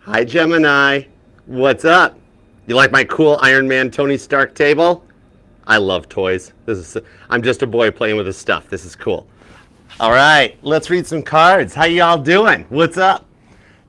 Hi, Gemini. What's up? You like my cool Iron Man Tony Stark table? I love toys. I'm just a boy playing with his stuff. This is cool. All right, let's read some cards. How y'all doing? What's up?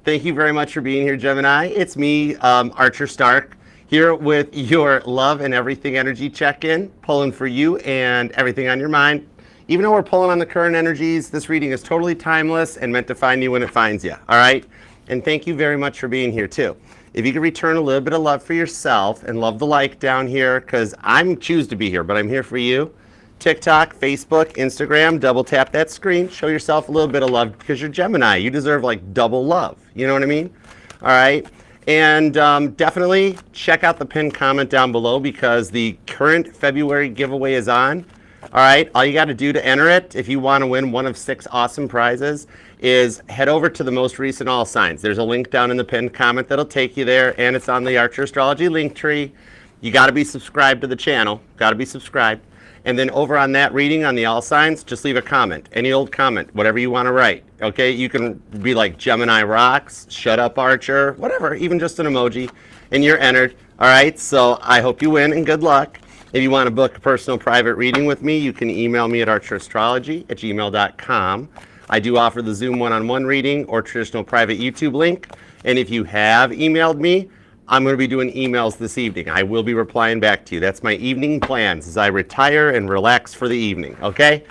Thank you very much for being here, Gemini. It's me, Archer Stark, here with your love and everything energy check-in, pulling for you and everything on your mind. Even though we're pulling on the current energies, this reading is totally timeless and meant to find you when it finds you, all right? And thank you very much for being here, too. If you could return a little bit of love for yourself and love the like down here, because I choose to be here, but I'm here for you. TikTok, Facebook, Instagram, double tap that screen. Show yourself a little bit of love because you're Gemini. You deserve like double love. You know what I mean? All right. And definitely check out the pinned comment down below because the current February giveaway is on. All right. All you got to do to enter it, if you want to win one of 6 awesome prizes, is head over to the most recent all signs. There's a link down in the pinned comment that'll take you there, and it's on the Archer Astrology link tree. You got to be subscribed to the channel. Got to be subscribed. And then over on that reading on the all signs, just leave a comment, any old comment, whatever you want to write. Okay, you can be like Gemini rocks, shut up Archer, whatever, even just an emoji, and you're entered. All right, so I hope you win and good luck. If you want to book a personal private reading with me, you can email me at archerastrology@gmail.com. I do offer the Zoom one-on-one reading or traditional private YouTube link. And if you have emailed me, I'm going to be doing emails this evening. I will be replying back to you. That's my evening plans as I retire and relax for the evening, okay?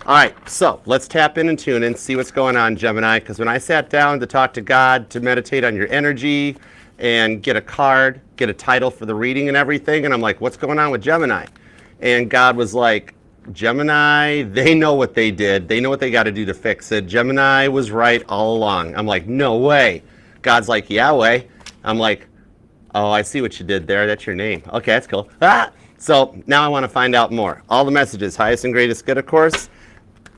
All right, so let's tap in and tune in, see what's going on, Gemini, because when I sat down to talk to God, to meditate on your energy and get a card, get a title for the reading and everything, and I'm like, what's going on with Gemini? And God was like, Gemini, they know what they did. They know what they got to do to fix it. Gemini was right all along. I'm like, no way. God's like, yeah, way. I'm like, oh, I see what you did there. That's your name. Okay, that's cool. Ah! So now I want to find out more. All the messages, highest and greatest good, of course.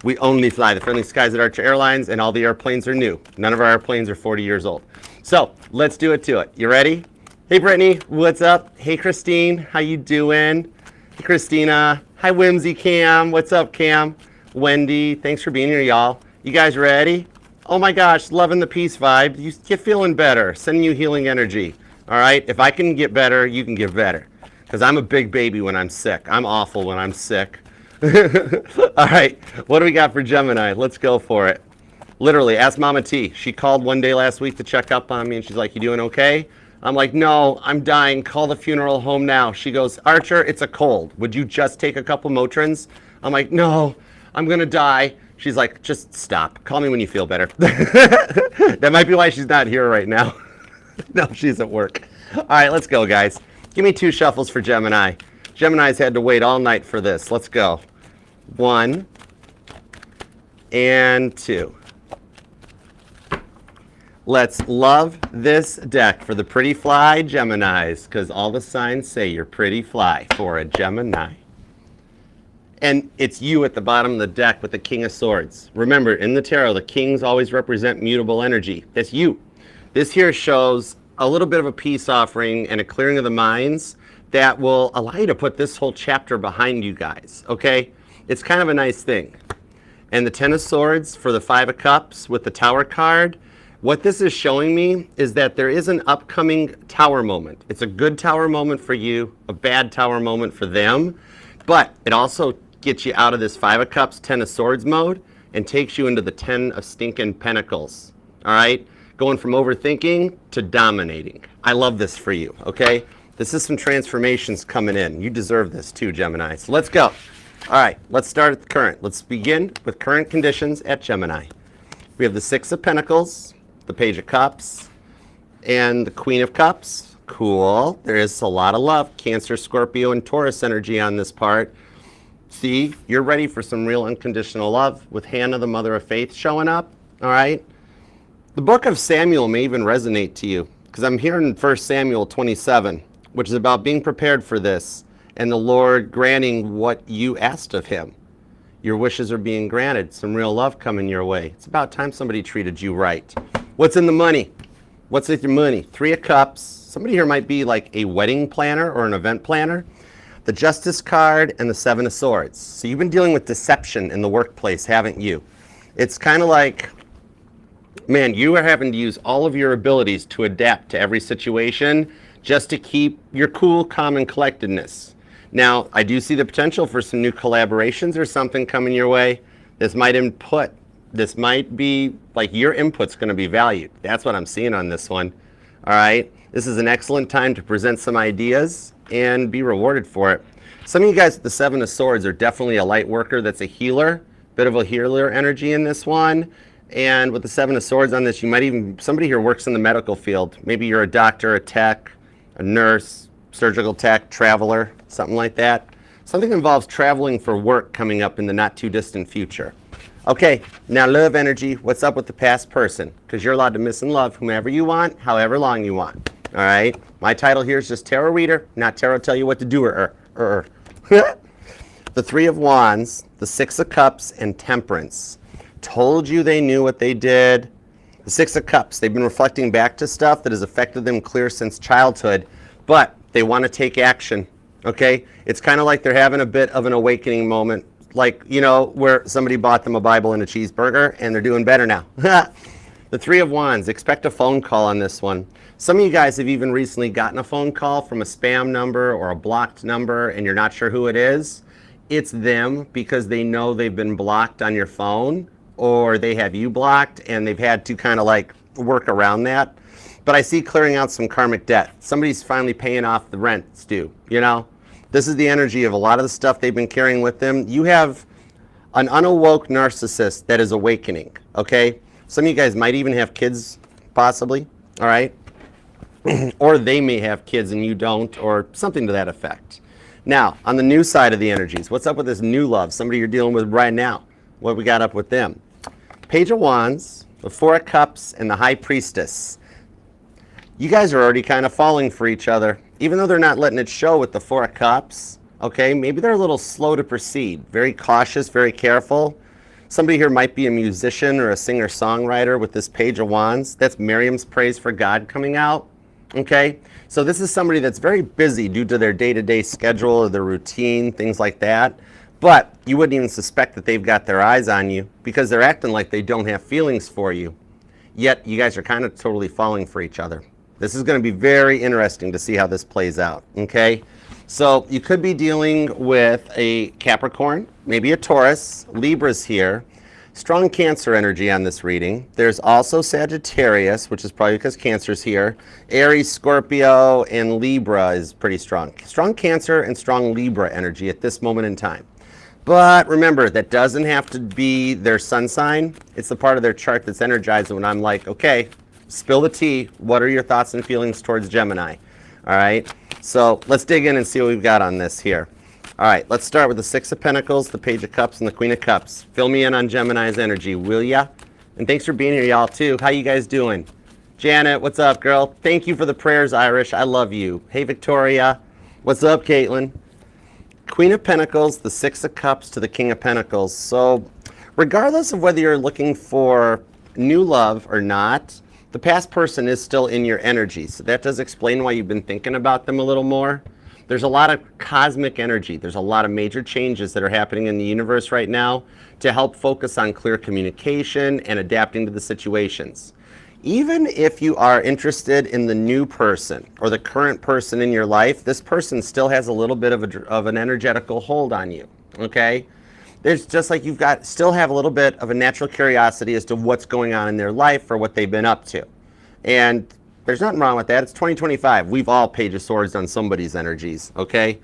We only fly the friendly skies at Archer Airlines, and all the airplanes are new. None of our airplanes are 40 years old. So let's do it to it. You ready? Hey, Brittany, what's up? Hey, Christine, how you doing? Hey, Christina. Hi, Whimsy Cam. What's up, Cam? Wendy, thanks for being here, y'all. You guys ready? Oh my gosh, loving the peace vibe. You're feeling better. Sending you healing energy. All right, if I can get better, you can get better. Because I'm a big baby when I'm sick. I'm awful when I'm sick. All right, what do we got for Gemini? Let's go for it. Literally, ask Mama T. She called one day last week to check up on me, and she's like, you doing okay? I'm like, no, I'm dying. Call the funeral home now. She goes, Archer, it's a cold. Would you just take a couple Motrins? I'm like, no, I'm going to die. She's like, just stop. Call me when you feel better. That might be why she's not here right now. No, she's at work. All right, let's go, guys. Give me 2 shuffles for Gemini. Gemini's had to wait all night for this. Let's go. 1 and 2. Let's love this deck for the pretty fly Geminis, because all the signs say you're pretty fly for a Gemini. And it's you at the bottom of the deck with the King of Swords. Remember, in the tarot, the kings always represent mutable energy. That's you. This here shows a little bit of a peace offering and a clearing of the minds that will allow you to put this whole chapter behind you guys, okay? It's kind of a nice thing. And the 10 of Swords for the 5 of Cups with the Tower card, what this is showing me is that there is an upcoming tower moment. It's a good tower moment for you, a bad tower moment for them, but it also gets you out of this 5 of Cups, 10 of Swords mode and takes you into the 10 of stinking Pentacles, all right? Going from overthinking to dominating. I love this for you, okay? This is some transformations coming in. You deserve this too, Gemini. So let's go. All right, let's start at the current. Let's begin with current conditions at Gemini. We have the 6 of Pentacles, the Page of Cups, and the Queen of Cups. Cool. There is a lot of love. Cancer, Scorpio, and Taurus energy on this part. See, you're ready for some real unconditional love with Hannah, the Mother of Faith, showing up, all right? The book of Samuel may even resonate to you because I'm here in 1 Samuel 27, which is about being prepared for this and the Lord granting what you asked of him. Your wishes are being granted. Some real love coming your way. It's about time somebody treated you right. What's in the money? What's with your money? 3 of Cups. Somebody here might be like a wedding planner or an event planner. The Justice card and the 7 of Swords. So you've been dealing with deception in the workplace, haven't you? It's kind of like man, you are having to use all of your abilities to adapt to every situation just to keep your cool, calm, and collectedness. Now, I do see the potential for some new collaborations or something coming your way. This might be like your input's going to be valued. That's what I'm seeing on this one. All right. This is an excellent time to present some ideas and be rewarded for it. Some of you guys with the Seven of Swords are definitely a light worker that's a healer, bit of a healer energy in this one. And with the Seven of Swords on this, you might even, somebody here works in the medical field. Maybe you're a doctor, a tech, a nurse, surgical tech, traveler, something like that. Something that involves traveling for work coming up in the not too distant future. Okay, now love energy. What's up with the past person? Because you're allowed to miss and love whomever you want, however long you want. All right? My title here is just Tarot Reader, not Tarot Tell You What to Do The Three of Wands, the Six of Cups, and Temperance. Told you they knew what they did. The Six of Cups, they've been reflecting back to stuff that has affected them clear since childhood, but they want to take action, okay? It's kind of like they're having a bit of an awakening moment, like, you know, where somebody bought them a Bible and a cheeseburger, and they're doing better now. The Three of Wands, expect a phone call on this one. Some of you guys have even recently gotten a phone call from a spam number or a blocked number, and you're not sure who it is. It's them because they know they've been blocked on your phone, or they have you blocked and they've had to kind of like work around that. But I see clearing out some karmic debt. Somebody's finally paying off the rent's due, you know? This is the energy of a lot of the stuff they've been carrying with them. You have an unawoke narcissist that is awakening, okay? Some of you guys might even have kids, possibly, all right? Or they may have kids and you don't, or something to that effect. Now, on the new side of the energies, what's up with this new love? Somebody you're dealing with right now. What we got up with them? Page of Wands, the Four of Cups, and the High Priestess. You guys are already kind of falling for each other, even though they're not letting it show with the Four of Cups. Okay, maybe they're a little slow to proceed, very cautious, very careful. Somebody here might be a musician or a singer-songwriter with this Page of Wands. That's Miriam's Praise for God coming out. Okay, so this is somebody that's very busy due to their day-to-day schedule or their routine, things like that. But you wouldn't even suspect that they've got their eyes on you because they're acting like they don't have feelings for you. Yet you guys are kind of totally falling for each other. This is going to be very interesting to see how this plays out, okay? So you could be dealing with a Capricorn, maybe a Taurus, Libra's here. Strong Cancer energy on this reading. There's also Sagittarius, which is probably because Cancer's here. Aries, Scorpio, and Libra is pretty strong. Strong Cancer and strong Libra energy at this moment in time. But remember, that doesn't have to be their sun sign. It's the part of their chart that's energized when I'm like, okay, spill the tea. What are your thoughts and feelings towards Gemini? All right, so let's dig in and see what we've got on this here. All right, let's start with the Six of Pentacles, the Page of Cups, and the Queen of Cups. Fill me in on Gemini's energy, will ya? And thanks for being here, y'all, too. How you guys doing? Janet, what's up, girl? Thank you for the prayers, Irish. I love you. Hey, Victoria. What's up, Caitlin? Queen of Pentacles, the Six of Cups to the King of Pentacles. So regardless of whether you're looking for new love or not, the past person is still in your energy. So that does explain why you've been thinking about them a little more. There's a lot of cosmic energy. There's a lot of major changes that are happening in the universe right now to help focus on clear communication and adapting to the situations. Even if you are interested in the new person or the current person in your life, this person still has a little bit of an energetical hold on you, okay? There's just like you've got, still have a little bit of a natural curiosity as to what's going on in their life or what they've been up to. And there's nothing wrong with that. It's 2025. We've all Page of Swords on somebody's energies, okay?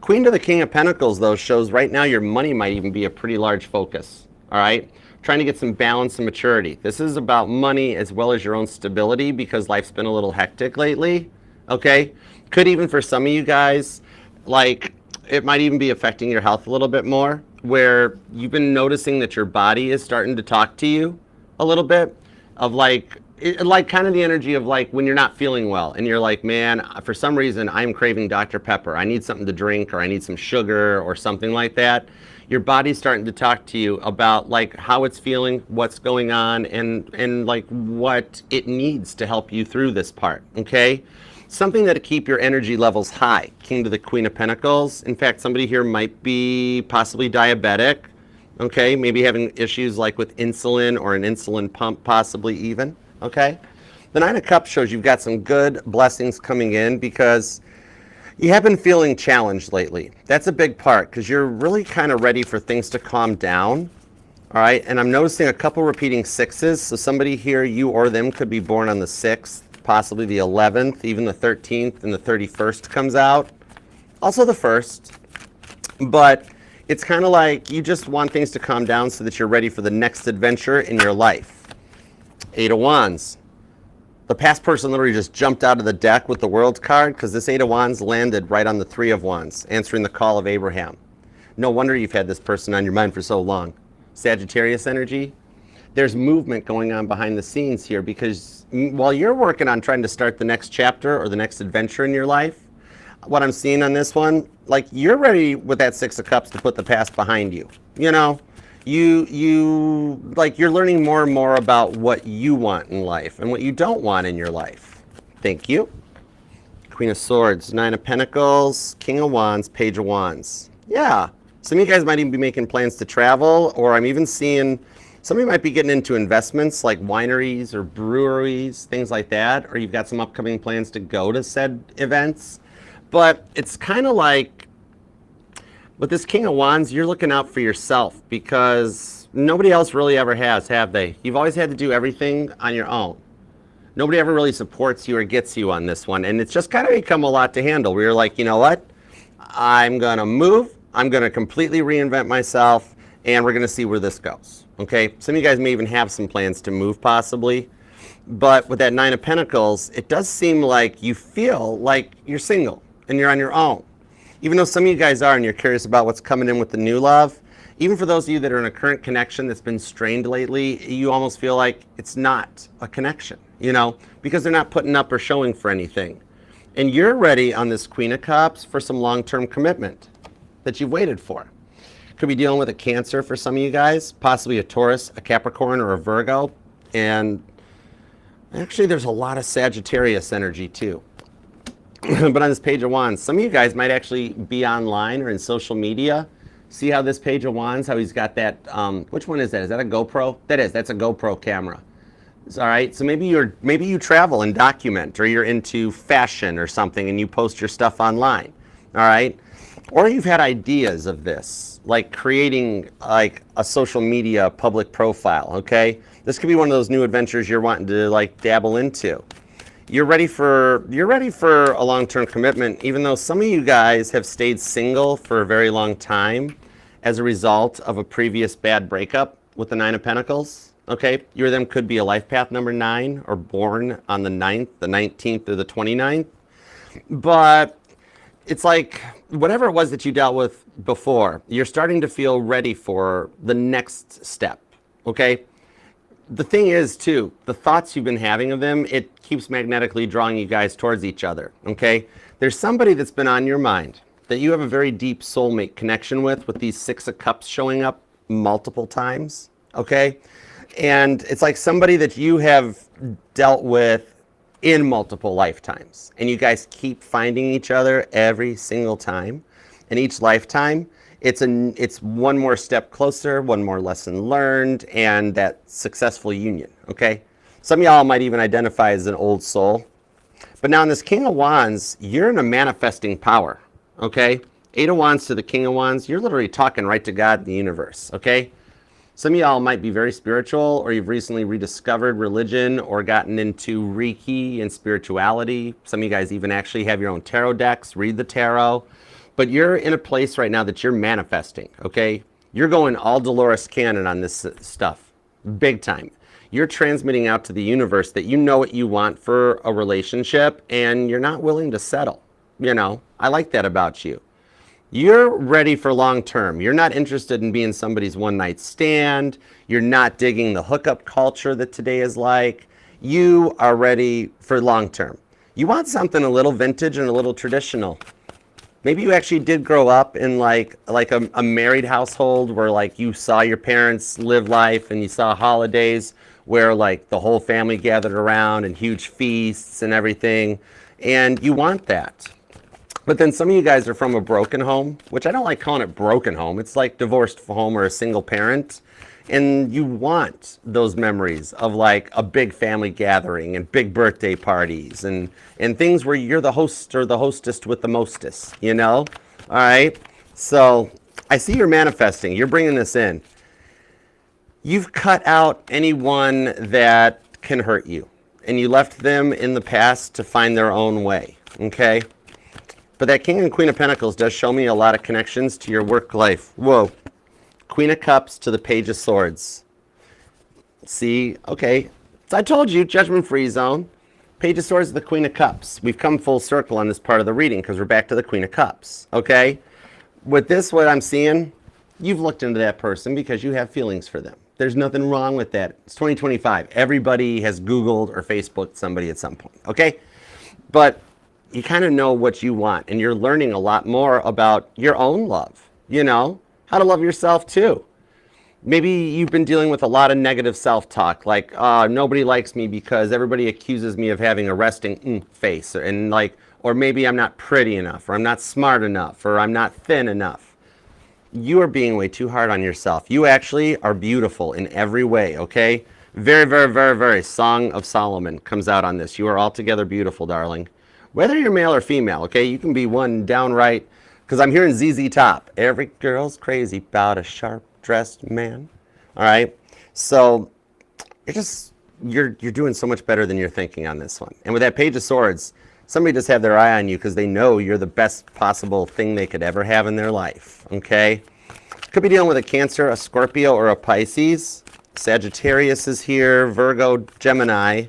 Queen to the King of Pentacles, though, shows right now your money might even be a pretty large focus, all right? Trying to get some balance and maturity. This is about money as well as your own stability because life's been a little hectic lately, okay? Could even for some of you guys, like, it might even be affecting your health a little bit more, where you've been noticing that your body is starting to talk to you a little bit of like kind of the energy of like when you're not feeling well and you're like, man, for some reason I'm craving Dr. Pepper. I need something to drink or I need some sugar or something like that. Your body's starting to talk to you about like how it's feeling, what's going on, and like what it needs to help you through this part, okay? Something that'll keep your energy levels high. King to the Queen of Pentacles. In fact, somebody here might be possibly diabetic, Okay, maybe having issues like with insulin or an insulin pump, possibly even. Okay, the Nine of Cups shows you've got some good blessings coming in because you have been feeling challenged lately. That's a big part because you're really kind of ready for things to calm down. All right, and I'm noticing a couple repeating sixes. So somebody here, you or them, could be born on the 6th, possibly the 11th, even the 13th, and the 31st comes out. Also the 1st. But it's kind of like you just want things to calm down so that you're ready for the next adventure in your life. 8 of Wands. The past person literally just jumped out of the deck with the World card because this 8 of Wands landed right on the 3 of Wands, answering the call of Abraham. No wonder you've had this person on your mind for so long. Sagittarius energy. There's movement going on behind the scenes here because while you're working on trying to start the next chapter or the next adventure in your life, what I'm seeing on this one, like you're ready with that 6 of Cups to put the past behind you. You know, you're learning more and more about what you want in life and what you don't want in your life. Thank you. Queen of Swords, 9 of Pentacles, King of Wands, Page of Wands. Yeah. Some of you guys might even be making plans to travel, or I'm even seeing somebody might be getting into investments like wineries or breweries, things like that, or you've got some upcoming plans to go to said events. But it's kind of like with this King of Wands, you're looking out for yourself because nobody else really ever has, have they? You've always had to do everything on your own. Nobody ever really supports you or gets you on this one. And it's just kind of become a lot to handle. Where you're like, you know what? I'm going to move. I'm going to completely reinvent myself, and we're going to see where this goes. Okay? Some of you guys may even have some plans to move possibly. But with that 9 of Pentacles, it does seem like you feel like you're single and you're on your own. Even though some of you guys are and you're curious about what's coming in with the new love, even for those of you that are in a current connection that's been strained lately, you almost feel like it's not a connection, you know, because they're not putting up or showing for anything. And you're ready on this Queen of Cups for some long-term commitment that you've waited for. Could be dealing with a Cancer for some of you guys, possibly a Taurus, a Capricorn, or a Virgo. And actually, there's a lot of Sagittarius energy too. But on this Page of Wands, some of you guys might actually be online or in social media. See how this Page of Wands, how he's got that, which one is that? Is that a GoPro? That's a GoPro camera. All right, so maybe you travel and document, or you're into fashion or something and you post your stuff online. All right, or you've had ideas of this, like creating like a social media public profile. Okay, this could be one of those new adventures you're wanting to like dabble into. You're ready for a long-term commitment, even though some of you guys have stayed single for a very long time as a result of a previous bad breakup with the 9 of Pentacles. Okay, you or them could be a life path number 9 or born on the 9th, the 19th, or the 29th. But it's like whatever it was that you dealt with before, you're starting to feel ready for the next step. Okay, the thing is too, the thoughts you've been having of them, it keeps magnetically drawing you guys towards each other. Okay, there's somebody that's been on your mind that you have a very deep soulmate connection with these 6 of Cups showing up multiple times. Okay, and it's like somebody that you have dealt with in multiple lifetimes, and you guys keep finding each other every single time. And each lifetime, it's one more step closer, one more lesson learned, and that successful union. Okay, some of y'all might even identify as an old soul. But now in this King of Wands, you're in a manifesting power. Okay, 8 of Wands to the King of Wands, you're literally talking right to God and the universe. Okay, some of y'all might be very spiritual, or you've recently rediscovered religion or gotten into Reiki and spirituality. Some of you guys even actually have your own tarot decks, read the tarot. But you're in a place right now that you're manifesting, okay? You're going all Dolores Cannon on this stuff, big time. You're transmitting out to the universe that you know what you want for a relationship and you're not willing to settle. You know, I like that about you. You're ready for long term. You're not interested in being somebody's one night stand. You're not digging the hookup culture that today is like. You are ready for long term. You want something a little vintage and a little traditional. Maybe you actually did grow up in like a married household where like you saw your parents live life and you saw holidays where like the whole family gathered around and huge feasts and everything. And you want that. But then some of you guys are from a broken home, which I don't like calling it broken home. It's like divorced home or a single parent. And you want those memories of like a big family gathering and big birthday parties and things where you're the host or the hostess with the mostest, you know? All right. So I see you're manifesting. You're bringing this in. You've cut out anyone that can hurt you, and you left them in the past to find their own way. Okay. But that King and Queen of Pentacles does show me a lot of connections to your work life. Whoa. Queen of Cups to the Page of Swords. See, okay. So I told you, judgment-free zone. Page of Swords to the Queen of Cups. We've come full circle on this part of the reading because we're back to the Queen of Cups, okay? With this, what I'm seeing, you've looked into that person because you have feelings for them. There's nothing wrong with that. It's 2025. Everybody has Googled or Facebooked somebody at some point, okay? But you kind of know what you want, and you're learning a lot more about your own love, you know? How to love yourself too. Maybe you've been dealing with a lot of negative self-talk, like nobody likes me because everybody accuses me of having a resting face, and like, or maybe I'm not pretty enough, or I'm not smart enough, or I'm not thin enough. You are being way too hard on yourself. You actually are beautiful in every way, okay? Very, very, very, very. Song of Solomon comes out on this. You are altogether beautiful, darling. Whether you're male or female, okay? You can be one downright. Because I'm hearing ZZ Top. Every girl's crazy about a sharp-dressed man. All right? So you're doing so much better than you're thinking on this one. And with that Page of Swords, somebody just have their eye on you because they know you're the best possible thing they could ever have in their life. Okay? Could be dealing with a Cancer, a Scorpio, or a Pisces. Sagittarius is here. Virgo, Gemini,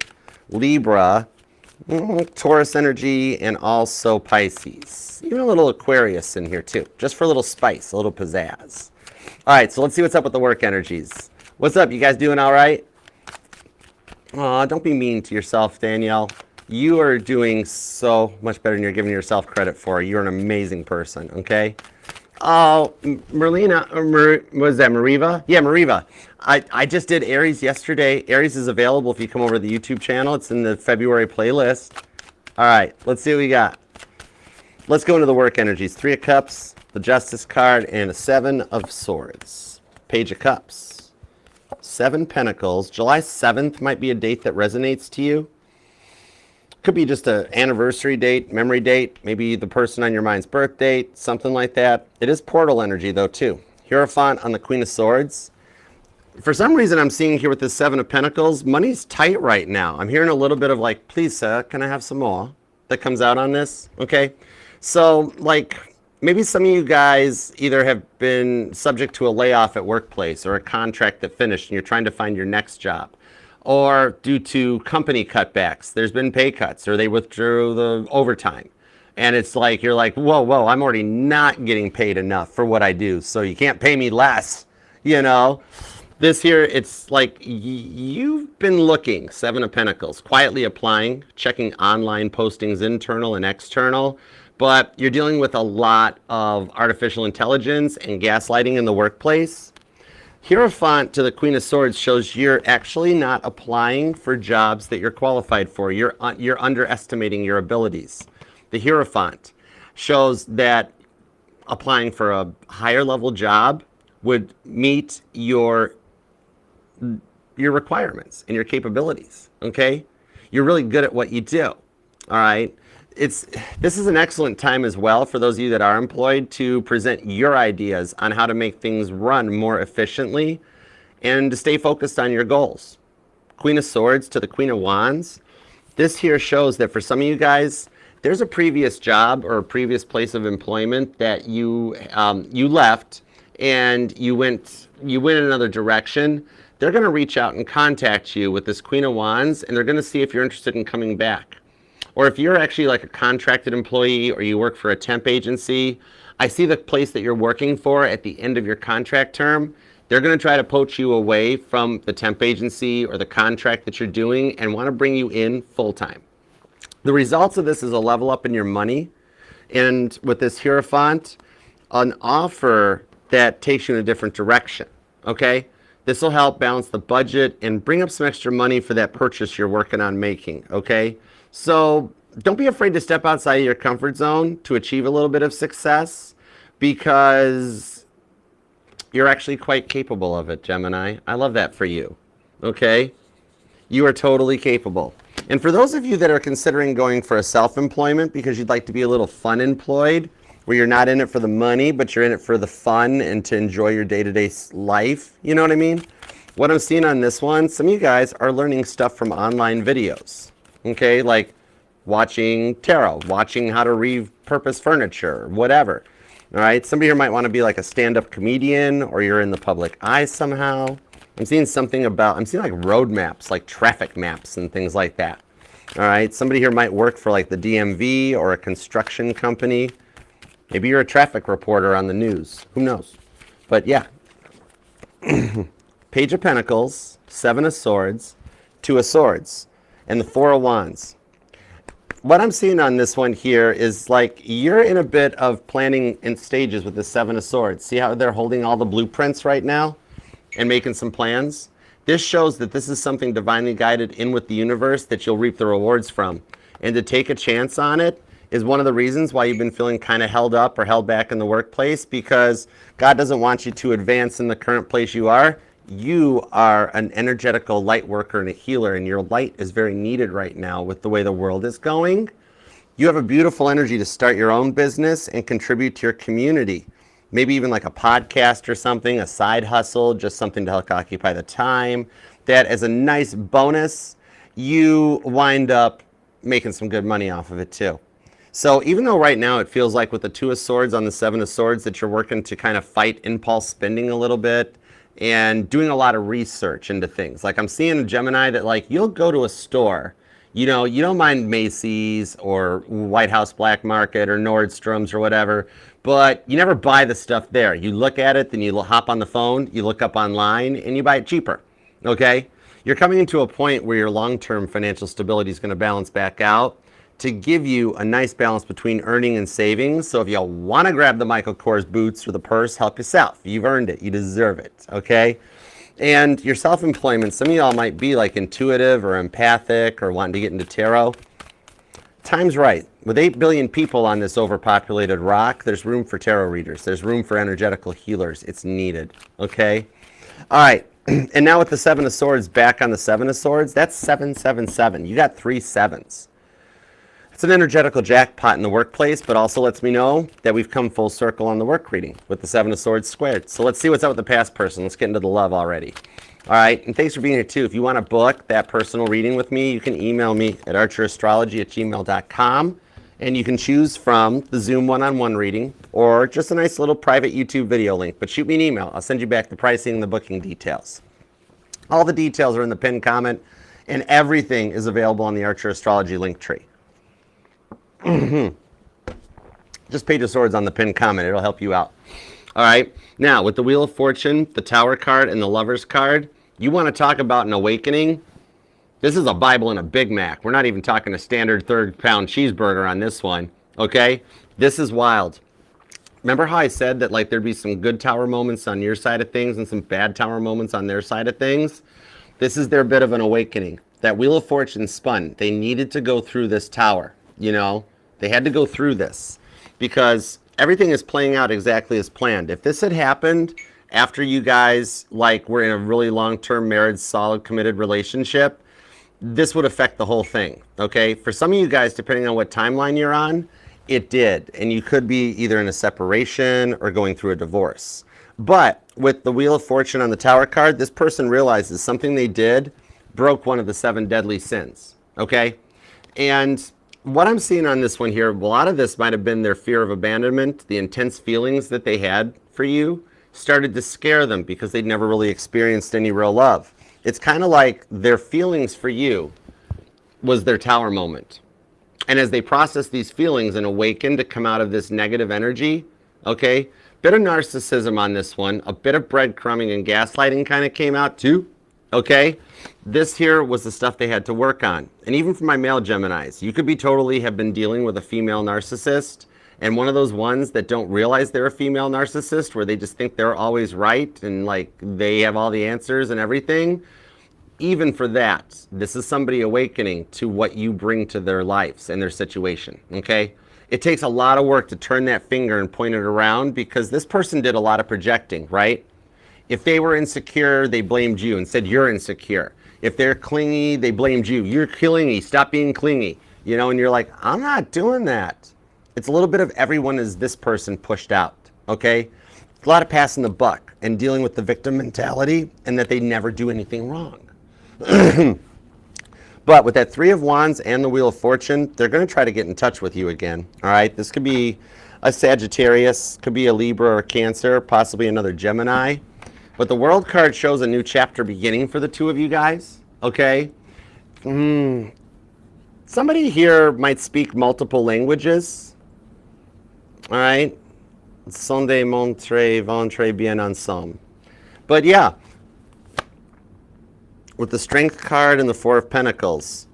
Libra, Taurus energy, and also Pisces. Even a little Aquarius in here too, just for a little spice, a little pizzazz. All right, so let's see what's up with the work energies. What's up? You guys doing all right? Aw, don't be mean to yourself, Danielle. You are doing so much better than you're giving yourself credit for. You're an amazing person, okay? Oh, Merlina, what is that, Mariva? Yeah, Mariva. I just did Aries yesterday. Aries is available if you come over to the YouTube channel. It's in the February playlist. All right, let's see what we got. Let's go into the work energies. 3 of Cups, the Justice card, and a 7 of Swords. Page of Cups. 7 Pentacles. July 7th might be a date that resonates to you. Could be just an anniversary date, memory date, maybe the person on your mind's birth date, something like that. It is portal energy, though, too. Hierophant on the Queen of Swords. For some reason, I'm seeing here with this 7 of Pentacles, money's tight right now. I'm hearing a little bit of like, please, sir, can I have some more? That comes out on this, okay? So, like, maybe some of you guys either have been subject to a layoff at workplace or a contract that finished and you're trying to find your next job. Or due to company cutbacks, there's been pay cuts or they withdrew the overtime. And it's like, you're like, whoa, I'm already not getting paid enough for what I do, so you can't pay me less, you know? This here, it's like you've been looking, 7 of Pentacles, quietly applying, checking online postings, internal and external, but you're dealing with a lot of artificial intelligence and gaslighting in the workplace. Hierophant to the Queen of Swords shows you're actually not applying for jobs that you're qualified for. You're underestimating your abilities. The Hierophant shows that applying for a higher level job would meet your requirements and your capabilities, okay? You're really good at what you do, all right? This is an excellent time as well for those of you that are employed to present your ideas on how to make things run more efficiently and to stay focused on your goals. Queen of Swords to the Queen of Wands. This here shows that for some of you guys, there's a previous job or a previous place of employment that you left and you went in another direction. They're going to reach out and contact you with this Queen of Wands, and they're going to see if you're interested in coming back. Or if you're actually like a contracted employee or you work for a temp agency, I see the place that you're working for at the end of your contract term. They're going to try to poach you away from the temp agency or the contract that you're doing and want to bring you in full-time. The results of this is a level up in your money. And with this Hierophant, an offer that takes you in a different direction, okay? This will help balance the budget and bring up some extra money for that purchase you're working on making, okay? So don't be afraid to step outside of your comfort zone to achieve a little bit of success, because you're actually quite capable of it, Gemini. I love that for you. Okay? You are totally capable. And for those of you that are considering going for a self-employment because you'd like to be a little fun employed, where you're not in it for the money, but you're in it for the fun and to enjoy your day-to-day life, you know what I mean? What I'm seeing on this one, some of you guys are learning stuff from online videos, okay? Like watching tarot, watching how to repurpose furniture, whatever, all right? Somebody here might want to be like a stand-up comedian, or you're in the public eye somehow. I'm seeing something about, I'm seeing like road maps, like traffic maps and things like that, all right? Somebody here might work for like the DMV or a construction company. Maybe you're a traffic reporter on the news. Who knows? But yeah. Page of Pentacles, Seven of Swords, Two of Swords, and the Four of Wands. What I'm seeing on this one here is like you're in a bit of planning in stages with the Seven of Swords. See how they're holding all the blueprints right now and making some plans? This shows that this is something divinely guided in with the universe that you'll reap the rewards from. And to take a chance on it is one of the reasons why you've been feeling kind of held up or held back in the workplace, because God doesn't want you to advance in the current place you are. You are an energetical light worker and a healer, and your light is very needed right now with the way the world is going. You have a beautiful energy to start your own business and contribute to your community. Maybe even like a podcast or something, a side hustle, just something to help occupy the time. That as a nice bonus, you wind up making some good money off of it too. So even though right now it feels like with the Two of Swords on the Seven of Swords that you're working to kind of fight impulse spending a little bit and doing a lot of research into things. Like I'm seeing a Gemini that like you'll go to a store, you know, you don't mind Macy's or White House Black Market or Nordstrom's or whatever, but you never buy the stuff there. You look at it, then you hop on the phone, you look up online, and you buy it cheaper, okay? You're coming into a point where your long-term financial stability is going to balance back out to give you a nice balance between earning and savings. So if you want to grab the Michael Kors boots or the purse, help yourself. You've earned it. You deserve it, okay? And your self-employment, some of y'all might be like intuitive or empathic or wanting to get into tarot. Time's right. With 8 billion people on this overpopulated rock, there's room for tarot readers. There's room for energetical healers. It's needed, okay? All right, and now with the Seven of Swords back on the Seven of Swords, that's 777. You got 3 sevens. It's an energetical jackpot in the workplace, but also lets me know that we've come full circle on the work reading with the Seven of Swords squared. So let's see what's up with the past person. Let's get into the love already. All right, and thanks for being here too. If you want to book that personal reading with me, you can email me at archerastrology@gmail.com, and you can choose from the Zoom one-on-one reading or just a nice little private YouTube video link. But shoot me an email. I'll send you back the pricing and the booking details. All the details are in the pinned comment, and everything is available on the Archer Astrology link tree. Just Page of Swords on the pinned comment. It'll help you out. All right. Now, with the Wheel of Fortune, the Tower card, and the Lover's card, you want to talk about an awakening? This is a Bible and a Big Mac. We're not even talking a standard 3rd-pound cheeseburger on this one, okay? This is wild. Remember how I said that like there'd be some good tower moments on your side of things and some bad tower moments on their side of things? This is their bit of an awakening. That Wheel of Fortune spun. They needed to go through this tower, you know? They had to go through this because everything is playing out exactly as planned. If this had happened after you guys like were in a really long-term marriage, solid, committed relationship, this would affect the whole thing, okay? For some of you guys, depending on what timeline you're on, it did. And you could be either in a separation or going through a divorce. But with the Wheel of Fortune on the Tower card, this person realizes something they did broke one of the 7 deadly sins, okay? And what I'm seeing on this one here, a lot of this might have been their fear of abandonment. The intense feelings that they had for you started to scare them because they'd never really experienced any real love. It's kind of like their feelings for you was their tower moment. And as they process these feelings and awaken to come out of this negative energy, okay, bit of narcissism on this one, a bit of breadcrumbing and gaslighting kind of came out too, okay? This here was the stuff they had to work on. And even for my male Geminis, you could be totally have been dealing with a female narcissist and one of those ones that don't realize they're a female narcissist where they just think they're always right and like they have all the answers and everything. even for that, this is somebody awakening to what you bring to their lives and their situation, okay? It takes a lot of work to turn that finger and point it around because this person did a lot of projecting, right? If they were insecure, they blamed you and said you're insecure. If they're clingy, they blamed you. You're clingy, stop being clingy. You know, and you're like, I'm not doing that. It's a little bit of everyone is this person pushed out, okay? A lot of passing the buck and dealing with the victim mentality and that they never do anything wrong. But with that Three of Wands and the Wheel of Fortune, they're going to try to get in touch with you again. All right, this could be a Sagittarius, could be a Libra or a Cancer, possibly another Gemini. But the World card shows a new chapter beginning for the two of you guys. Okay, somebody here might speak multiple languages. All right, sont des montres vont très bien ensemble. But yeah. With the Strength card and the Four of Pentacles,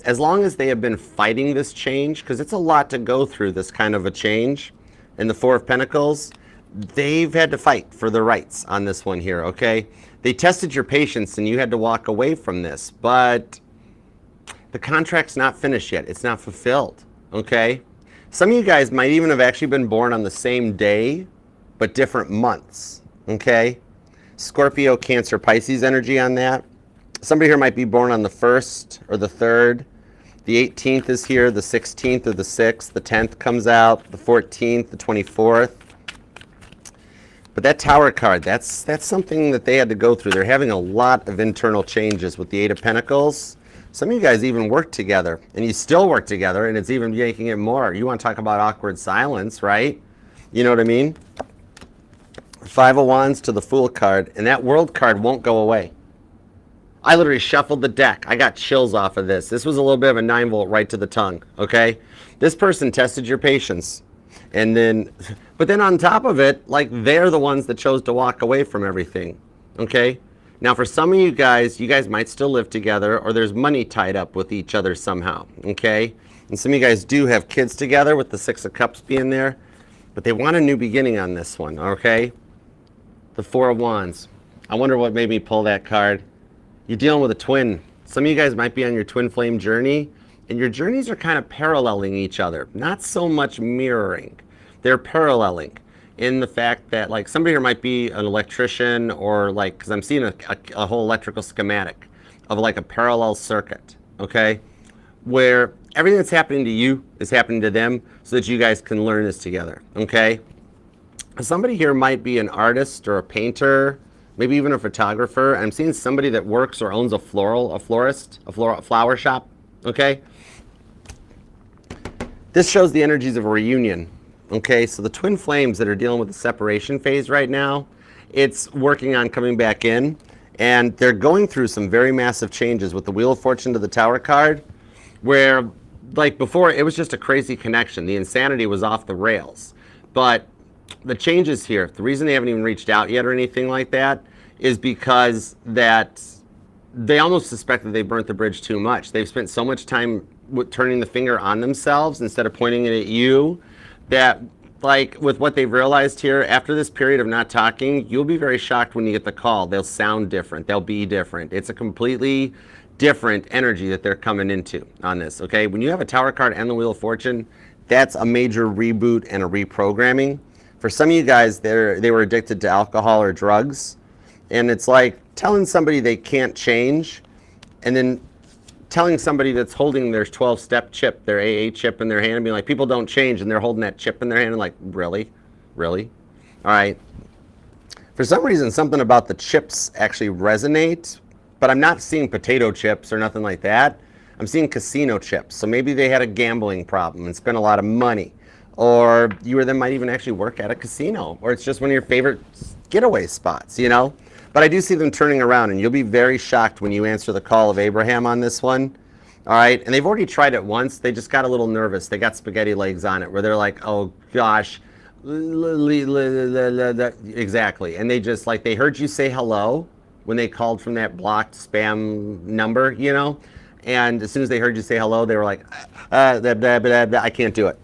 as long as they have been fighting this change, because it's a lot to go through this kind of a change, and the Four of Pentacles, they've had to fight for their rights on this one here, okay? They tested your patience and you had to walk away from this, but the contract's not finished yet. It's not fulfilled, okay? Some of you guys might even have actually been born on the same day, but different months, okay? Scorpio, Cancer, Pisces energy on that. Somebody here might be born on the 1st or the 3rd. The 18th is here, the 16th or the 6th. The 10th comes out, the 14th, the 24th. But that Tower card, that's something that they had to go through. They're having a lot of internal changes with the Eight of Pentacles. Some of you guys even work together, and you still work together, and it's even making it more. You want to talk about awkward silence, right? You know what I mean? Five of Wands to the Fool card, and that World card won't go away. I literally shuffled the deck. I got chills off of this. This was a little bit of a 9-volt right to the tongue, okay? This person tested your patience. And then, but then on top of it, like they're the ones that chose to walk away from everything, okay? Now for some of you guys might still live together or there's money tied up with each other somehow, okay? And some of you guys do have kids together with the Six of Cups being there, but they want a new beginning on this one, okay? The Four of Wands. I wonder what made me pull that card. You're dealing with a twin. Some of you guys might be on your twin flame journey, and your journeys are kind of paralleling each other. Not so much mirroring. They're paralleling in the fact that, like, somebody here might be an electrician or, like, because I'm seeing a whole electrical schematic of, like, a parallel circuit, okay? Where everything that's happening to you is happening to them so that you guys can learn this together, okay? Somebody here might be an artist or a painter, maybe even a photographer. I'm seeing somebody that works or owns a flower shop, okay? This shows the energies of a reunion, okay? So the twin flames that are dealing with the separation phase right now, it's working on coming back in, and they're going through some very massive changes with the Wheel of Fortune to the Tower card, where, like before, it was just a crazy connection. The insanity was off the rails. But the changes here, the reason they haven't even reached out yet or anything like that is because that they almost suspect that they burnt the bridge too much. They've spent so much time turning the finger on themselves instead of pointing it at you that, like, with what they've realized here, after this period of not talking, you'll be very shocked when you get the call. They'll sound different. They'll be different. It's a completely different energy that they're coming into on this, okay? When you have a Tower card and the Wheel of Fortune, that's a major reboot and a reprogramming. For some of you guys, they were addicted to alcohol or drugs, and it's like telling somebody they can't change, and then telling somebody that's holding their 12-step chip, their AA chip in their hand, and being like, people don't change, and they're holding that chip in their hand, and like, really? Really? All right. For some reason, something about the chips actually resonate, but I'm not seeing potato chips or nothing like that. I'm seeing casino chips. So maybe they had a gambling problem and spent a lot of money. Or you or them might even actually work at a casino, or it's just one of your favorite getaway spots, you know? But I do see them turning around, and you'll be very shocked when you answer the call of Abraham on this one. All right, and they've already tried it once. They just got a little nervous. They got spaghetti legs on it, where they're like, oh gosh, exactly. And they just, like, they heard you say hello when they called from that blocked spam number, you know? And as soon as they heard you say hello, they were like, I can't do it.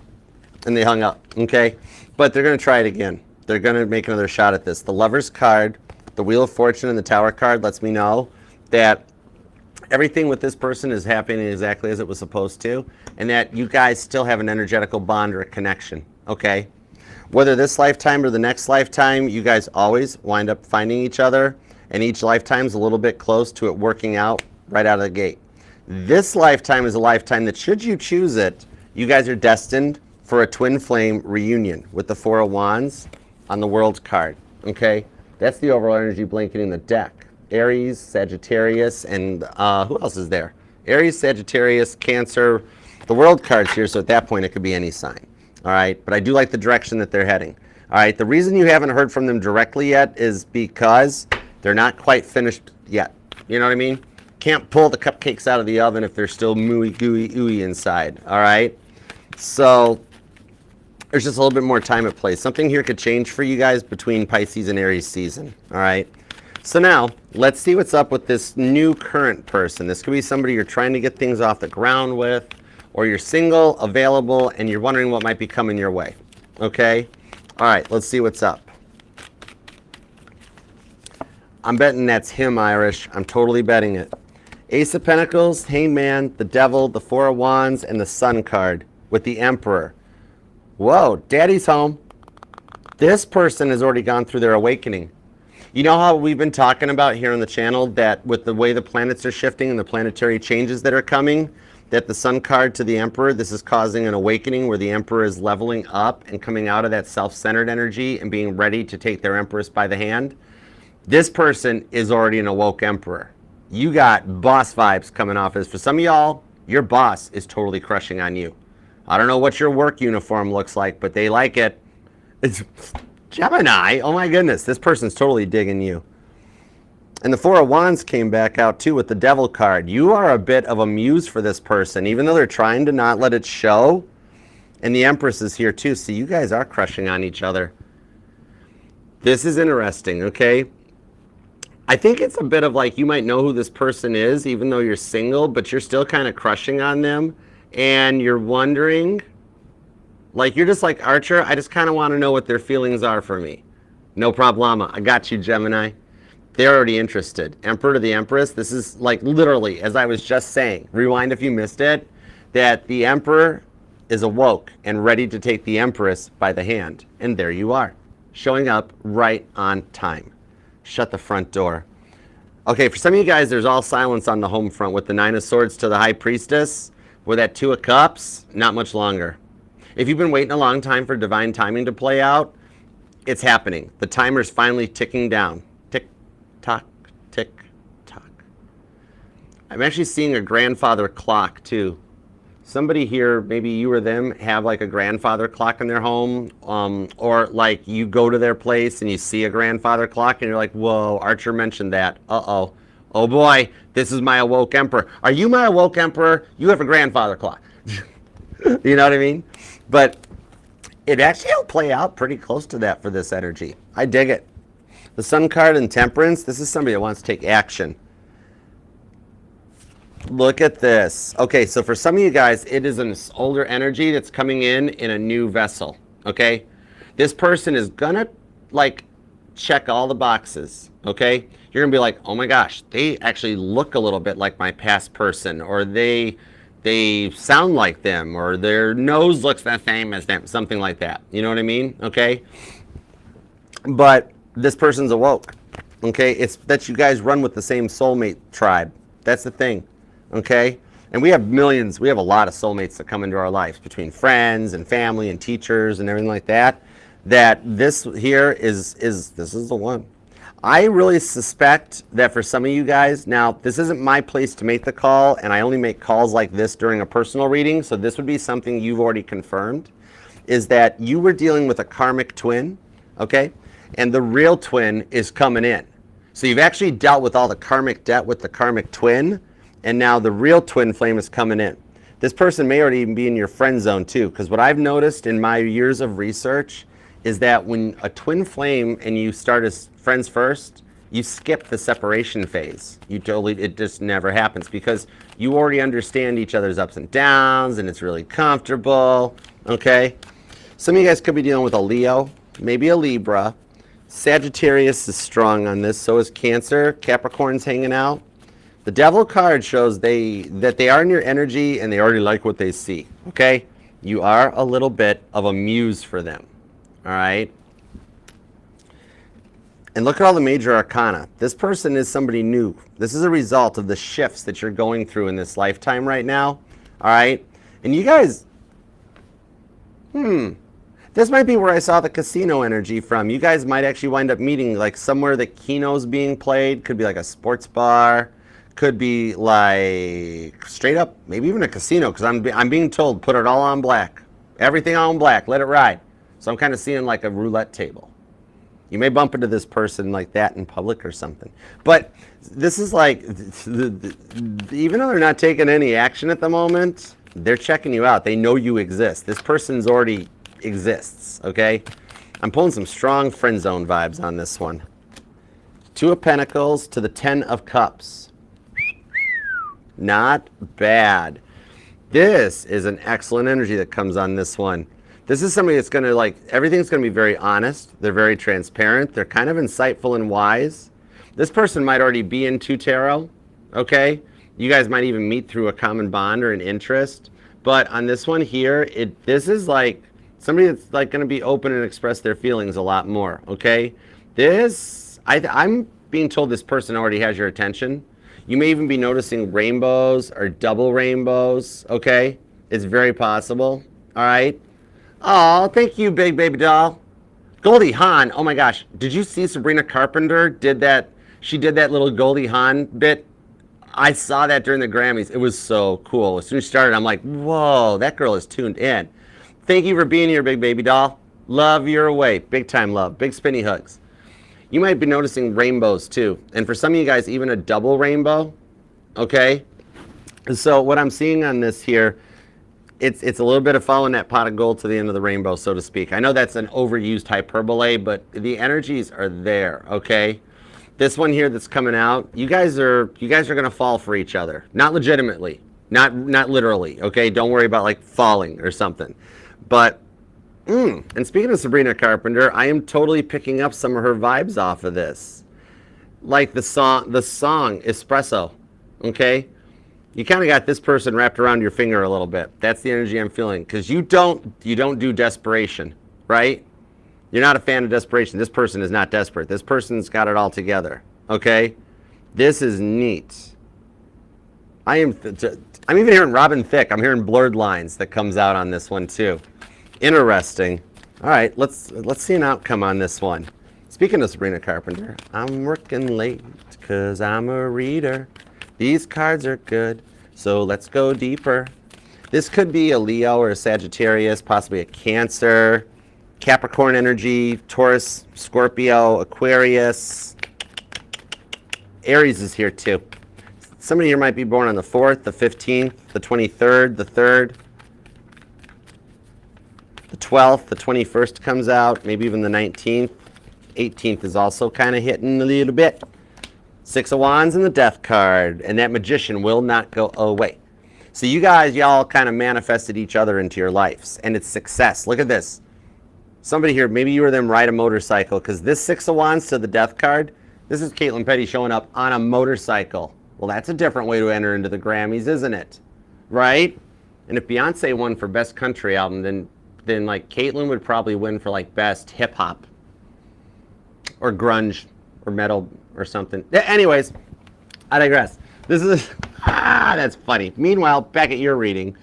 And they hung up, okay? But they're going to try it again. They're going to make another shot at this. The Lover's card, the Wheel of Fortune, and the Tower card lets me know that everything with this person is happening exactly as it was supposed to, and that you guys still have an energetical bond or a connection, okay? Whether this lifetime or the next lifetime, you guys always wind up finding each other, and each lifetime's a little bit close to it working out right out of the gate. This lifetime is a lifetime that, should you choose it, you guys are destined for a twin flame reunion with the Four of Wands on the World card, okay? That's the overall energy blanketing the deck. Aries, Sagittarius, and who else is there? Aries, Sagittarius, Cancer. The World card's here, so at that point it could be any sign. All right, but I do like the direction that they're heading. All right, the reason you haven't heard from them directly yet is because they're not quite finished yet. You know what I mean? Can't pull the cupcakes out of the oven if they're still mooey, gooey, ooey inside. All right, so there's just a little bit more time at play. Something here could change for you guys between Pisces and Aries season. All right. So now, let's see what's up with this new current person. This could be somebody you're trying to get things off the ground with, or you're single, available, and you're wondering what might be coming your way. Okay? All right, let's see what's up. I'm betting that's him, Irish. I'm totally betting it. Ace of Pentacles, Hangman, the Devil, the Four of Wands, and the Sun card with the Emperor. Whoa, Daddy's home. This person has already gone through their awakening. You know how we've been talking about here on the channel that with the way the planets are shifting and the planetary changes that are coming, that the Sun card to the Emperor, this is causing an awakening where the Emperor is leveling up and coming out of that self-centered energy and being ready to take their Empress by the hand. This person is already an awoke Emperor. You got boss vibes coming off as, for some of y'all, your boss is totally crushing on you. I don't know what your work uniform looks like, but they like it. It's Gemini, oh my goodness, this person's totally digging you. And the Four of Wands came back out too with the Devil card. You are a bit of a muse for this person, even though they're trying to not let it show. And the Empress is here too, so you guys are crushing on each other. This is interesting, okay? I think it's a bit of like, you might know who this person is, even though you're single, but you're still kind of crushing on them. And you're wondering, like, you're just like, Archer, I just kind of want to know what their feelings are for me. No problema. I got you, Gemini. They're already interested. Emperor to the Empress, this is like literally, as I was just saying, rewind if you missed it, that the Emperor is awoke and ready to take the Empress by the hand. And there you are, showing up right on time. Shut the front door. Okay, for some of you guys, there's all silence on the home front with the Nine of Swords to the High Priestess. With that Two of Cups, not much longer. If you've been waiting a long time for divine timing to play out, it's happening. The timer's finally ticking down. Tick, tock, tick, tock. I'm actually seeing a grandfather clock too. Somebody here, maybe you or them, have like a grandfather clock in their home, or like you go to their place and you see a grandfather clock and you're like, whoa, Archer mentioned that. Uh-oh. Oh boy, this is my awoke Emperor. Are you my awoke Emperor? You have a grandfather clock. You know what I mean? But it actually will play out pretty close to that for this energy. I dig it. The Sun card and Temperance, this is somebody that wants to take action. Look at this. Okay, so for some of you guys, it is an older energy that's coming in a new vessel, okay? This person is gonna, like, check all the boxes, okay? You're gonna be like, oh my gosh, they actually look a little bit like my past person, or they sound like them, or their nose looks the same as them, something like that. You know what I mean? Okay? But this person's awoke, okay? It's that you guys run with the same soulmate tribe. That's the thing, okay? And we have millions, we have a lot of soulmates that come into our lives between friends and family and teachers and everything like that, that this here this is the one. I really suspect that for some of you guys, now this isn't my place to make the call, and I only make calls like this during a personal reading, so this would be something you've already confirmed, is that you were dealing with a karmic twin, okay? And the real twin is coming in. So you've actually dealt with all the karmic debt with the karmic twin, and now the real twin flame is coming in. This person may already even be in your friend zone too, because what I've noticed in my years of research is that when a twin flame and you start as friends first, you skip the separation phase. It just never happens because you already understand each other's ups and downs and it's really comfortable, okay? Some of you guys could be dealing with a Leo, maybe a Libra. Sagittarius is strong on this, so is Cancer. Capricorn's hanging out. The Devil card shows that they are in your energy and they already like what they see, okay? You are a little bit of a muse for them, all right? And look at all the major arcana. This person is somebody new. This is a result of the shifts that you're going through in this lifetime right now, all right? And you guys, this might be where I saw the casino energy from. You guys might actually wind up meeting like somewhere the Keno's being played. Could be like a sports bar. Could be like straight up, maybe even a casino, because I'm being told put it all on black. Everything on black, let it ride. So I'm kind of seeing like a roulette table. You may bump into this person like that in public or something. But this is like, even though they're not taking any action at the moment, they're checking you out. They know you exist. This person's already exists, okay? I'm pulling some strong friend zone vibes on this one. Two of Pentacles to the Ten of Cups. Not bad. This is an excellent energy that comes on this one. This is somebody that's going to like, everything's going to be very honest. They're very transparent. They're kind of insightful and wise. This person might already be into tarot, okay? You guys might even meet through a common bond or an interest. But on this one here, this is like somebody that's like going to be open and express their feelings a lot more, okay? I'm being told this person already has your attention. You may even be noticing rainbows or double rainbows, okay? It's very possible, all right? Oh, thank you, big baby doll. Goldie Hawn, oh my gosh. Did you see Sabrina Carpenter did that? She did that little Goldie Hawn bit. I saw that during the Grammys. It was so cool. As soon as she started, I'm like, whoa, that girl is tuned in. Thank you for being here, big baby doll. Love your way. Big time love. Big spinny hugs. You might be noticing rainbows too. And for some of you guys, even a double rainbow, okay? So what I'm seeing on this here, it's a little bit of following that pot of gold to the end of the rainbow, so to speak. I know that's an overused hyperbole, but the energies are there, okay? This one here that's coming out, you guys are gonna fall for each other. Not legitimately, not literally, okay? Don't worry about like falling or something. But and speaking of Sabrina Carpenter, I am totally picking up some of her vibes off of this. Like the song Espresso, okay? You kind of got this person wrapped around your finger a little bit. That's the energy I'm feeling. Because you don't do desperation, right? You're not a fan of desperation. This person is not desperate. This person's got it all together, okay? This is neat. I'm even hearing Robin Thicke. I'm hearing blurred lines that comes out on this one too. Interesting. All right, let's see an outcome on this one. Speaking of Sabrina Carpenter, I'm working late because I'm a reader. These cards are good, so let's go deeper. This could be a Leo or a Sagittarius, possibly a Cancer, Capricorn energy, Taurus, Scorpio, Aquarius. Aries is here too. Somebody here might be born on the 4th, the 15th, the 23rd, the 3rd. The 12th, the 21st comes out, maybe even the 19th. 18th is also kind of hitting a little bit. 6 of Wands and the Death card, and that Magician will not go away. So you guys, y'all kind of manifested each other into your lives, and it's success. Look at this. Somebody here, maybe you or them ride a motorcycle, because this 6 of Wands to the Death card, this is Caitlin Petty showing up on a motorcycle. Well, that's a different way to enter into the Grammys, isn't it? Right? And if Beyonce won for Best Country Album, then like Caitlin would probably win for like Best Hip Hop or Grunge or Metal or something. Anyways, I digress. This is, that's funny. Meanwhile, back at your reading,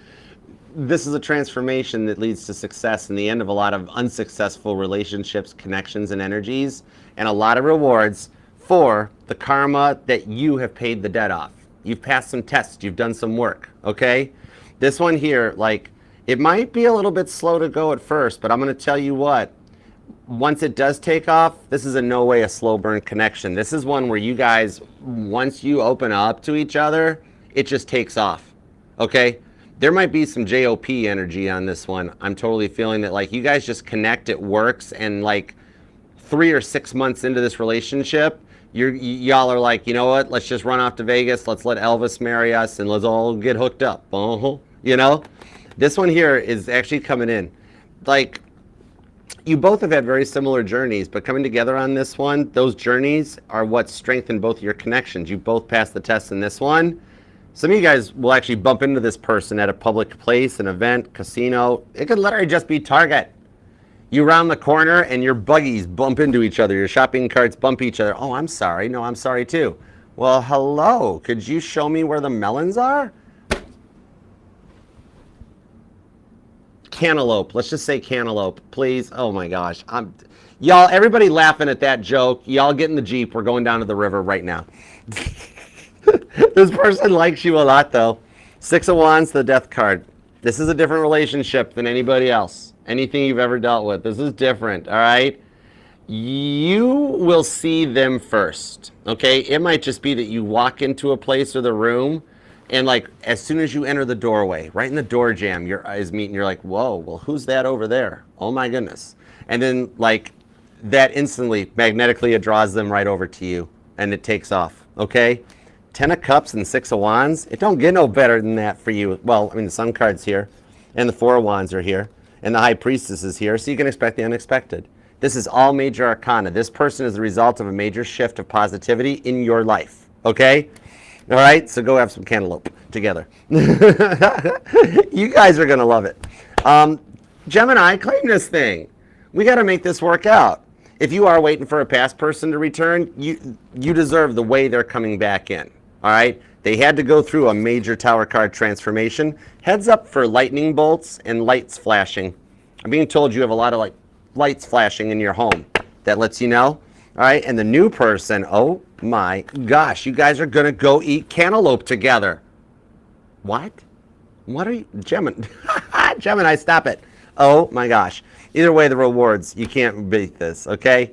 this is a transformation that leads to success and the end of a lot of unsuccessful relationships, connections, and energies, and a lot of rewards for the karma that you have paid the debt off. You've passed some tests, you've done some work, okay? This one here, like, it might be a little bit slow to go at first, but I'm going to tell you what, once it does take off, this is in no way a slow burn connection. This is one where you guys, once you open up to each other, it just takes off, okay? There might be some JOP energy on this one. I'm totally feeling that like you guys just connect, it works, and like 3 or 6 months into this relationship, y'all are like, you know what, let's just run off to Vegas, let's let Elvis marry us, and let's all get hooked up, you know? This one here is actually coming in. Like, You both have had very similar journeys, but coming together on this one, those journeys are what strengthen both your connections. You both passed the test in this one. Some of you guys will actually bump into this person at a public place, an event, casino. It could literally just be Target. You round the corner and your buggies bump into each other. Your shopping carts bump each other. Oh, I'm sorry. No, I'm sorry too. Well, hello. Could you show me where the melons are? Cantaloupe. Let's just say cantaloupe, please. Oh my gosh. Y'all, everybody laughing at that joke. Y'all get in the Jeep. We're going down to the river right now. This person likes you a lot, though. Six of Wands, the Death card. This is a different relationship than anybody else. Anything you've ever dealt with. This is different, all right? You will see them first, okay? It might just be that you walk into a place or the room, and like as soon as you enter the doorway, right in the door jamb, your eyes meet and you're like, whoa, well, who's that over there? Oh my goodness. And then like that instantly, magnetically, it draws them right over to you and it takes off, okay? 10 of Cups and 6 of Wands, it don't get no better than that for you. Well, I mean, the Sun card's here and the 4 of Wands are here and the High Priestess is here, so you can expect the unexpected. This is all major arcana. This person is the result of a major shift of positivity in your life, okay? All right, so go have some cantaloupe together. You guys are going to love it. Gemini, claim this thing. We got to make this work out. If you are waiting for a past person to return, you deserve the way they're coming back in. All right? They had to go through a major Tower card transformation. Heads up for lightning bolts and lights flashing. I'm being told you have a lot of lights flashing in your home. That lets you know. All right? And the new person, oh my gosh, you guys are going to go eat cantaloupe together. What? What are you? Gemini. Gemini, stop it. Oh my gosh. Either way, the rewards, you can't beat this, okay?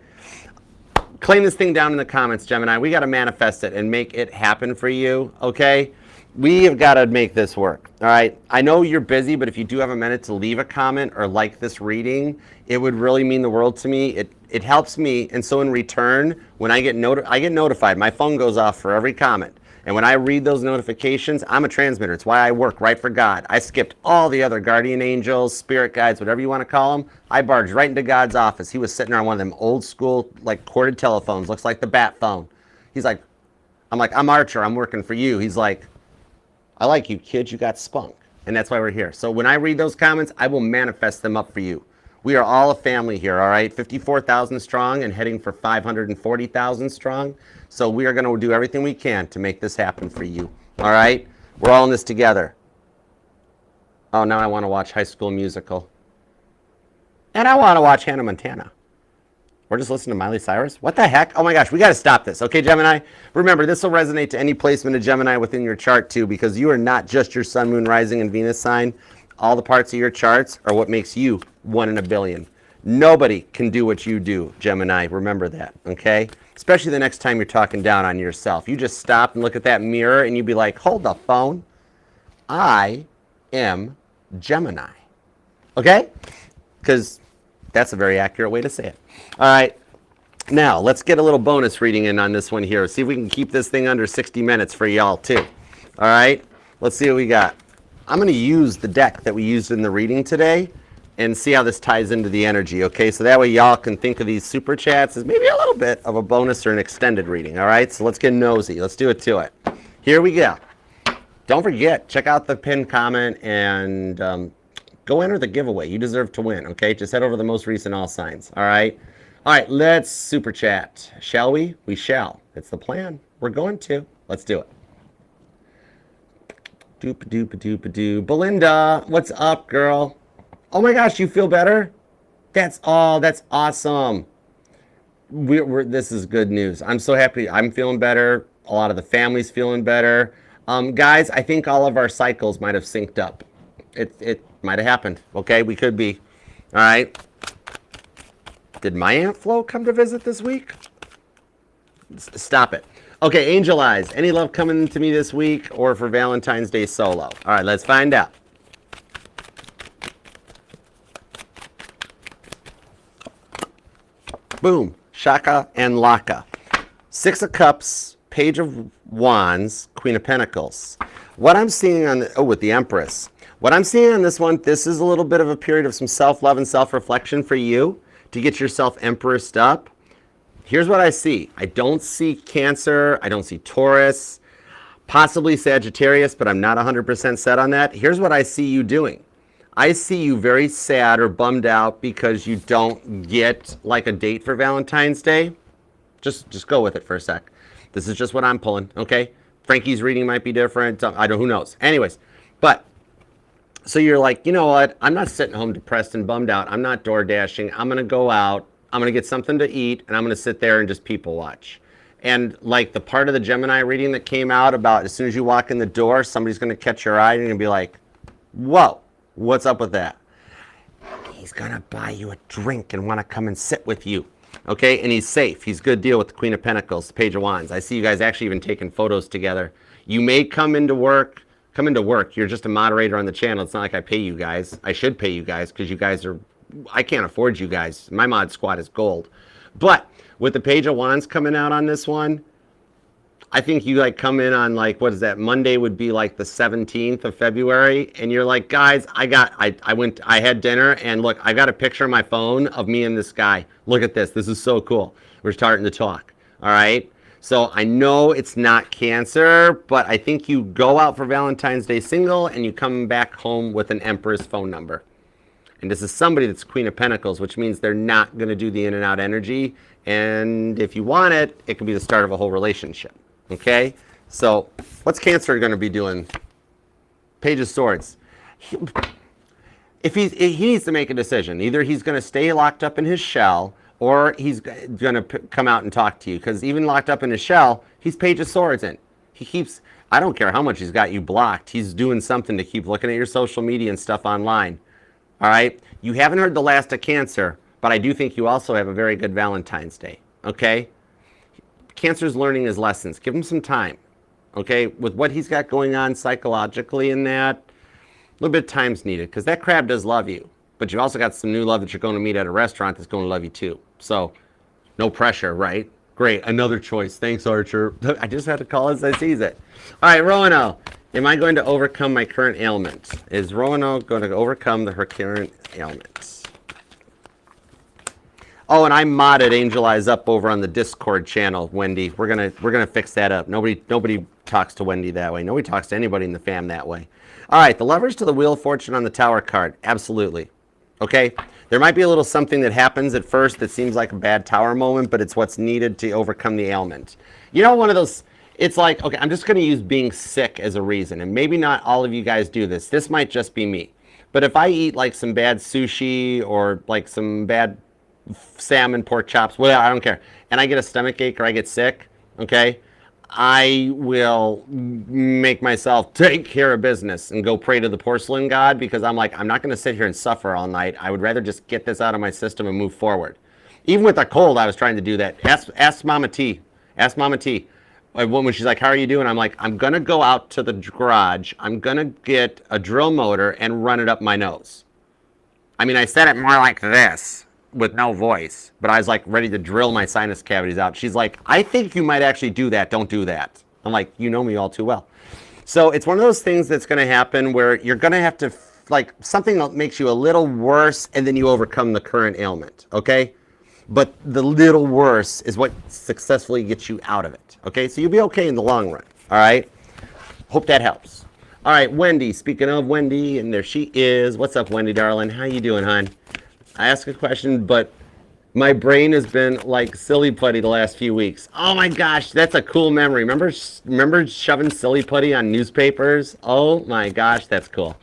Claim this thing down in the comments, Gemini. We got to manifest it and make it happen for you, okay? We have got to make this work, all right? I know you're busy, but if you do have a minute to leave a comment or like this reading, it would really mean the world to me. It helps me, and so in return, when I get notified. My phone goes off for every comment. And when I read those notifications, I'm a transmitter. It's why I work right for God. I skipped all the other guardian angels, spirit guides, whatever you want to call them. I barged right into God's office. He was sitting there on one of them old school, like corded telephones. Looks like the bat phone. He's like, I'm Archer. I'm working for you. He's like, I like you, kid. You got spunk. And that's why we're here. So when I read those comments, I will manifest them up for you. We are all a family here, all right? 54,000 strong and heading for 540,000 strong. So we are going to do everything we can to make this happen for you, all right? We're all in this together. Oh, now I want to watch High School Musical. And I want to watch Hannah Montana. Or just listen to Miley Cyrus. What the heck? Oh my gosh, we got to stop this. Okay, Gemini? Remember, this will resonate to any placement of Gemini within your chart too, because you are not just your Sun, Moon, Rising, and Venus sign. All the parts of your charts are what makes you 1 in a billion. Nobody can do what you do, Gemini. Remember that, okay? Especially the next time you're talking down on yourself. You just stop and look at that mirror and you'd be like, hold the phone. I am Gemini. Okay? Because that's a very accurate way to say it. All right. Now, let's get a little bonus reading in on this one here. See if we can keep this thing under 60 minutes for y'all, too. All right? Let's see what we got. I'm going to use the deck that we used in the reading today and see how this ties into the energy, okay? So that way y'all can think of these super chats as maybe a little bit of a bonus or an extended reading, all right? So let's get nosy. Let's do it to it. Here we go. Don't forget, check out the pinned comment and go enter the giveaway. You deserve to win, okay? Just head over to the most recent all signs, all right? All right, let's super chat. Shall we? We shall. It's the plan. We're going to. Let's do it. Doop-a-doop-a-doop-a-doo. Belinda, what's up, girl? Oh my gosh, you feel better? That's awesome. This is good news. I'm so happy. I'm feeling better. A lot of the family's feeling better. Guys, I think all of our cycles might have synced up. It might have happened. Okay, we could be. All right. Did my Aunt Flo come to visit this week? Stop it. Okay, Angel Eyes. Any love coming to me this week or for Valentine's Day solo? All right, let's find out. Boom. Shaka and Laka. 6 of Cups, Page of Wands, Queen of Pentacles. What I'm seeing on with the Empress. What I'm seeing on this one, this is a little bit of a period of some self-love and self-reflection for you. to get yourself empressed up, here's what I see. I don't see Cancer. I don't see Taurus. Possibly Sagittarius, but I'm not 100% set on that. Here's what I see you doing. I see you very sad or bummed out because you don't get like a date for Valentine's Day. Just go with it for a sec. This is just what I'm pulling, okay? Frankie's reading might be different. I don't, who knows? Anyways, but so you're like, you know what? I'm not sitting home depressed and bummed out. I'm not door dashing. I'm going to go out. I'm going to get something to eat, and I'm going to sit there and just people watch. And like the part of the Gemini reading that came out about as soon as you walk in the door, somebody's going to catch your eye and you're going to be like, whoa, what's up with that? He's going to buy you a drink and want to come and sit with you. Okay, and he's safe. He's a good deal with the Queen of Pentacles, the Page of Wands. I see you guys actually even taking photos together. You may come into work. You're just a moderator on the channel. It's not like I pay you guys. I should pay you guys because you guys are, I can't afford you guys. My mod squad is gold. But with the Page of Wands coming out on this one, I think you like come in on like, what is that? Monday would be like the 17th of February. And you're like, guys, I had dinner and look, I got a picture on my phone of me and this guy. Look at this. This is so cool. We're starting to talk. All right. So I know it's not Cancer, but I think you go out for Valentine's Day single and you come back home with an Empress phone number. And this is somebody that's Queen of Pentacles, which means they're not going to do the in and out energy. And if you want it, it could be the start of a whole relationship. Okay? So what's Cancer going to be doing? Page of Swords. He needs to make a decision. Either he's going to stay locked up in his shell, or he's going to come out and talk to you. Because even locked up in his shell, he's Page of Swords in. He keeps, I don't care how much he's got you blocked. He's doing something to keep looking at your social media and stuff online. All right? You haven't heard the last of Cancer, but I do think you also have a very good Valentine's Day. Okay? Cancer's learning his lessons. Give him some time. Okay? With what he's got going on psychologically in that, a little bit of time's needed because that crab does love you. But you also got some new love that you're going to meet at a restaurant that's going to love you too. So, no pressure, right? Great. Another choice. Thanks, Archer. I just had to call as I sees it. All right, Roanoke. Am I going to overcome my current ailment? Is Roanoke going to overcome her current ailment? Oh, and I modded Angel Eyes up over on the Discord channel, Wendy. We're gonna fix that up. Nobody talks to Wendy that way. Nobody talks to anybody in the fam that way. All right, the Lovers to the Wheel of Fortune on the Tower card. Absolutely. Okay? There might be a little something that happens at first that seems like a bad Tower moment, but it's what's needed to overcome the ailment. You know, one of those, it's like, okay, I'm just going to use being sick as a reason, and maybe not all of you guys do this. This might just be me. But if I eat like some bad sushi or like some bad salmon, pork chops, whatever, I don't care, and I get a stomach ache or I get sick, okay, I will make myself take care of business and go pray to the porcelain god because I'm like, I'm not going to sit here and suffer all night. I would rather just get this out of my system and move forward. Even with a cold, I was trying to do that. Ask Mama T. Ask Mama T. When she's like, how are you doing? I'm like, I'm going to go out to the garage. I'm going to get a drill motor and run it up my nose. I mean, I said it more like this with no voice, but I was like ready to drill my sinus cavities out. She's like, I think you might actually do that. Don't do that. I'm like, you know me all too well. So it's one of those things that's going to happen where you're going to have to, like, something that makes you a little worse and then you overcome the current ailment, okay? But the little worse is what successfully gets you out of it, okay? So you'll be okay in the long run, all right? Hope that helps. All right, Wendy, speaking of Wendy, and there she is. What's up, Wendy, darling? How you doing, hon? I ask a question, but my brain has been like silly putty the last few weeks. Oh my gosh, that's a cool memory. Remember shoving silly putty on newspapers? Oh my gosh, that's cool.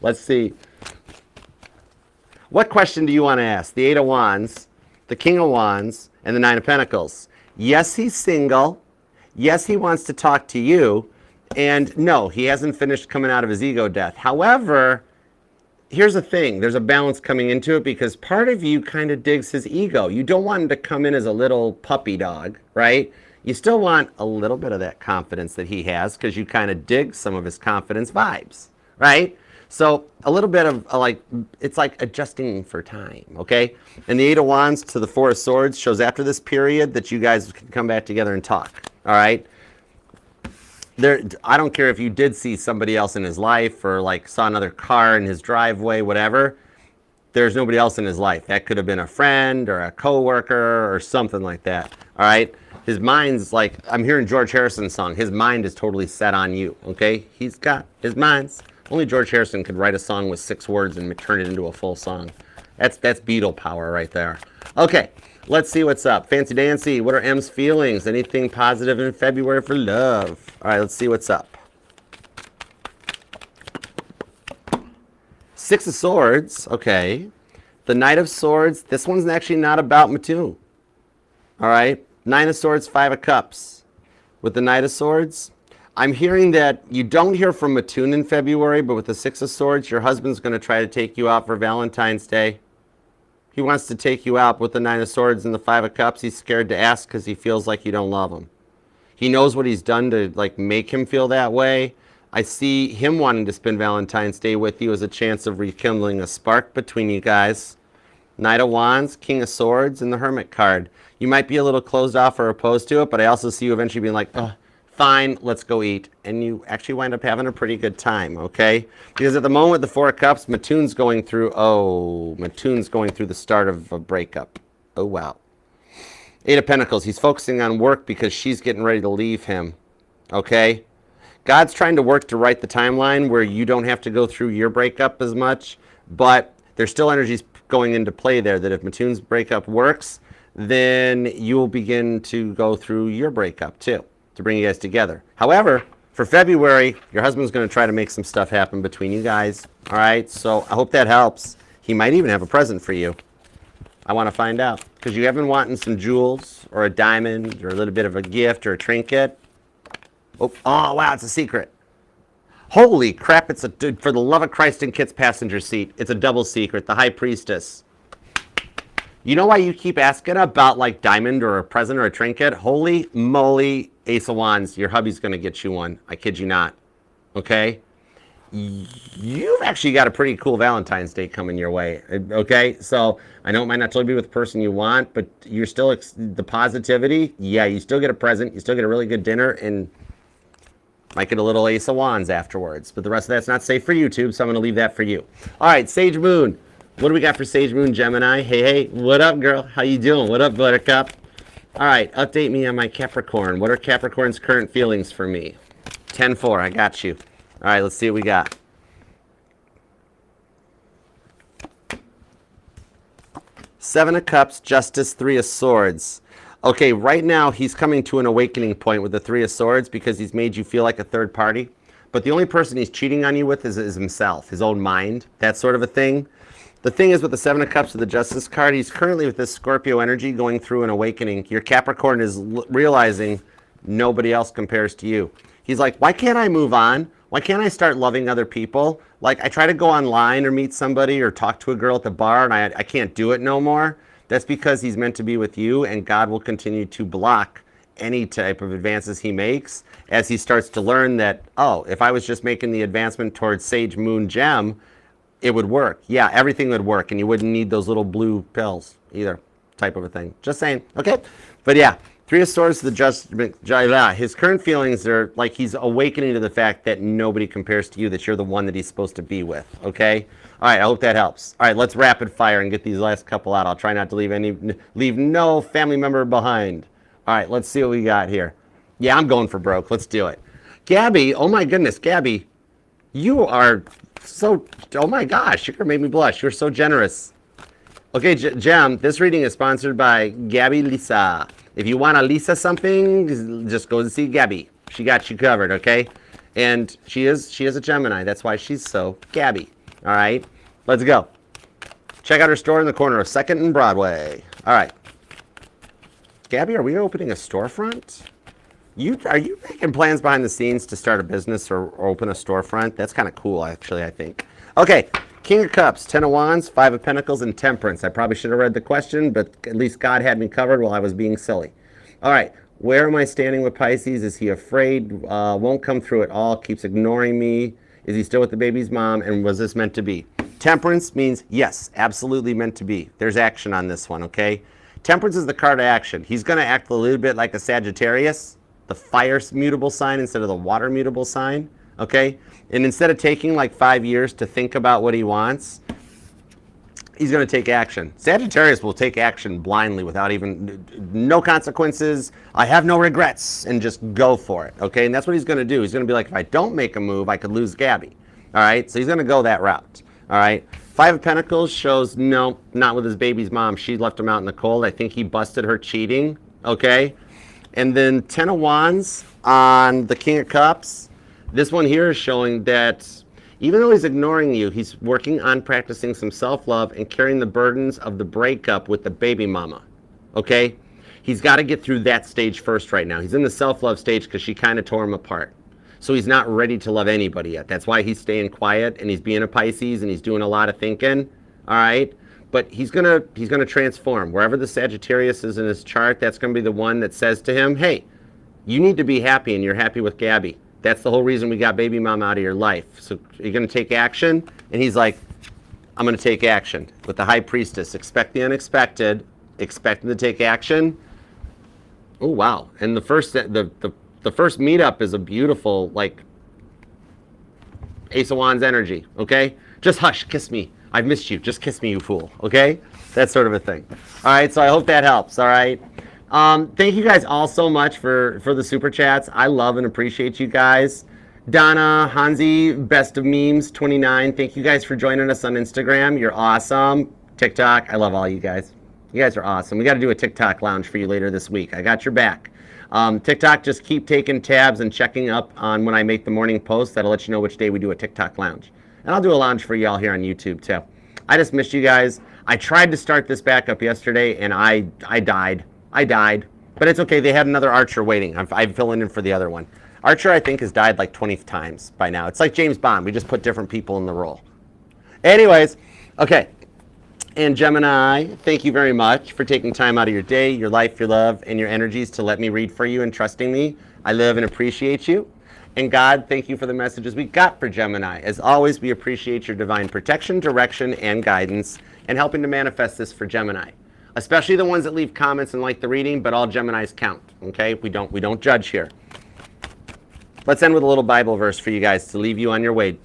Let's see. What question do you want to ask? The Eight of Wands, the King of Wands, and the Nine of Pentacles. Yes, he's single. Yes, he wants to talk to you. And no, he hasn't finished coming out of his ego death. However, here's the thing. There's a balance coming into it because part of you kind of digs his ego. You don't want him to come in as a little puppy dog, right? You still want a little bit of that confidence that he has because you kind of dig some of his confidence vibes, right? So a little bit of like, it's like adjusting for time, okay? And the Eight of Wands to the Four of Swords shows after this period that you guys can come back together and talk, all right? I don't care if you did see somebody else in his life or like saw another car in his driveway, whatever. there's nobody else in his life. That could have been a friend or a coworker or something like that. All right. His mind's like, I'm hearing George Harrison's song. His mind is totally set on you. Okay. He's got his mind's. Only George Harrison could write a song with 6 words and turn it into a full song. That's Beatle power right there. Okay. Let's see what's up. Fancy Dancy, what are M's feelings? Anything positive in February for love? All right, let's see what's up. 6 of Swords, okay. The Knight of Swords, this one's actually not about Mattoon. All right, 9 of Swords, 5 of Cups. With the Knight of Swords, I'm hearing that you don't hear from Mattoon in February, but with the 6 of Swords, your husband's going to try to take you out for Valentine's Day. He wants to take you out with the 9 of Swords and the 5 of Cups. He's scared to ask because he feels like you don't love him. He knows what he's done to like make him feel that way. I see him wanting to spend Valentine's Day with you as a chance of rekindling a spark between you guys. Knight of Wands, King of Swords, and the Hermit card. You might be a little closed off or opposed to it, but I also see you eventually being like, oh, fine, let's go eat. And you actually wind up having a pretty good time, okay? Because at the moment, the 4 of Cups, Mattoon's going through the start of a breakup. Oh, wow. 8 of Pentacles, he's focusing on work because she's getting ready to leave him, okay? God's trying to work to right the timeline where you don't have to go through your breakup as much, but there's still energies going into play there that if Mattoon's breakup works, then you will begin to go through your breakup too, to bring you guys together. However, for February, your husband's going to try to make some stuff happen between you guys. All right, so I hope that helps. He might even have a present for you. I want to find out because you have been wanting some jewels or a diamond or a little bit of a gift or a trinket. Oh, wow, it's a secret. Holy crap, it's for the love of Christ in Kit's passenger seat. It's a double secret, the High Priestess. You know why you keep asking about like diamond or a present or a trinket? Holy moly, Ace of Wands, your hubby's going to get you one. I kid you not. Okay? You've actually got a pretty cool Valentine's Day coming your way. Okay? So I know it might not totally be with the person you want, but you're still, the positivity, yeah, you still get a present. You still get a really good dinner and might get a little Ace of Wands afterwards. But the rest of that's not safe for YouTube, so I'm going to leave that for you. All right, Sage Moon. What do we got for Sage Moon, Gemini? Hey, what up, girl? How you doing? What up, Buttercup? All right, update me on my Capricorn. What are Capricorn's current feelings for me? 10-4, I got you. All right, let's see what we got. Seven of Cups, Justice, 3 of Swords. Okay, right now he's coming to an awakening point with the 3 of Swords because he's made you feel like a third party. But the only person he's cheating on you with is himself, his own mind, that sort of a thing. The thing is with the 7 of Cups with the Justice card, he's currently with this Scorpio energy going through an awakening. Your Capricorn is realizing nobody else compares to you. He's like, why can't I move on? Why can't I start loving other people? Like I try to go online or meet somebody or talk to a girl at the bar and I can't do it no more. That's because he's meant to be with you and God will continue to block any type of advances he makes as he starts to learn that, oh, if I was just making the advancement towards Sage Moon Gem, it would work. Yeah, everything would work, and you wouldn't need those little blue pills either, type of a thing. Just saying, okay? But yeah, 3 of Swords to the Judgment. His current feelings are like he's awakening to the fact that nobody compares to you, that you're the one that he's supposed to be with, okay? All right, I hope that helps. All right, let's rapid fire and get these last couple out. I'll try not to leave no family member behind. All right, let's see what we got here. Yeah, I'm going for broke. Let's do it. Gabby, oh my goodness, Gabby, you are so, oh my gosh, you're gonna make me blush. You're so generous. Okay, Gem, this reading is sponsored by Gabby Lisa. If you want to Lisa something, just go and see Gabby. She got you covered, okay? And she is a Gemini. That's why she's so Gabby. All right, let's go. Check out her store in the corner of 2nd and Broadway. All right. Gabby, are we opening a storefront? Are you making plans behind the scenes to start a business or open a storefront? That's kind of cool, actually, I think. Okay, King of Cups, 10 of Wands, 5 of Pentacles, and Temperance. I probably should have read the question, but at least God had me covered while I was being silly. All right, where am I standing with Pisces? Is he afraid? Won't come through at all, keeps ignoring me. Is he still with the baby's mom? And was this meant to be? Temperance means yes, absolutely meant to be. There's action on this one, okay? Temperance is the card of action. He's going to act a little bit like a Sagittarius, the fire mutable sign instead of the water mutable sign, okay? And instead of taking like 5 years to think about what he wants, he's going to take action. Sagittarius will take action blindly without even, no consequences. I have no regrets, and just go for it, okay? And that's what he's going to do. He's going to be like, if I don't make a move, I could lose Gabby, all right? So he's going to go that route, all right? Five of Pentacles shows, no, not with his baby's mom. She left him out in the cold. I think he busted her cheating, okay? And then 10 of Wands on the King of Cups. This one here is showing that even though he's ignoring you, he's working on practicing some self-love and carrying the burdens of the breakup with the baby mama, okay? He's got to get through that stage first right now. He's in the self-love stage because she kind of tore him apart. So he's not ready to love anybody yet. That's why he's staying quiet, and he's being a Pisces, and he's doing a lot of thinking, all right? But he's gonna transform. Wherever the Sagittarius is in his chart, that's going to be the one that says to him, hey, you need to be happy, and you're happy with Gabby. That's the whole reason we got baby mom out of your life. So you're going to take action? And he's like, I'm going to take action. With the High Priestess, expect the unexpected, expect him to take action. Oh, wow. And the first meetup is a beautiful, like, Ace of Wands energy, okay? Just hush, kiss me. I've missed you. Just kiss me, you fool, okay? That sort of a thing. All right, so I hope that helps, all right? Thank you guys all so much for the super chats. I love and appreciate you guys. Donna, Hansi, Best of Memes 29. Thank you guys for joining us on Instagram. You're awesome. TikTok, I love all you guys. You guys are awesome. We got to do a TikTok lounge for you later this week. I got your back. TikTok, just keep taking tabs and checking up on when I make the morning post. That'll let you know which day we do a TikTok lounge. And I'll do a lounge for y'all here on YouTube too. I just missed you guys. I tried to start this back up yesterday and I died. But it's okay. They had another Archer waiting. I'm filling in for the other one. Archer, I think, has died like 20 times by now. It's like James Bond. We just put different people in the role. Anyways, okay. And Gemini, thank you very much for taking time out of your day, your life, your love, and your energies to let me read for you and trusting me. I love and appreciate you. And God, thank you for the messages we got for Gemini. As always, we appreciate your divine protection, direction, and guidance, and helping to manifest this for Gemini. Especially the ones that leave comments and like the reading, but all Geminis count, okay? We don't judge here. Let's end with a little Bible verse for you guys to leave you on your way.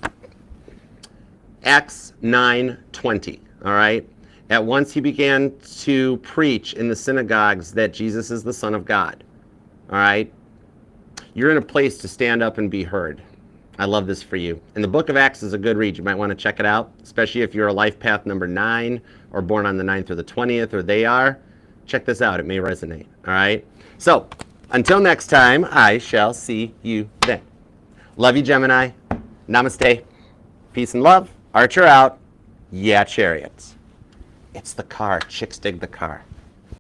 Acts 9:20, all right? At once he began to preach in the synagogues that Jesus is the Son of God, all right? You're in a place to stand up and be heard. I love this for you. And the book of Acts is a good read. You might want to check it out, especially if you're a life path number 9 or born on the 9th or the 20th, or they are. Check this out. It may resonate, all right? So until next time, I shall see you then. Love you, Gemini. Namaste. Peace and love. Archer out. Yeah, Chariots. It's the car. Chicks dig the car.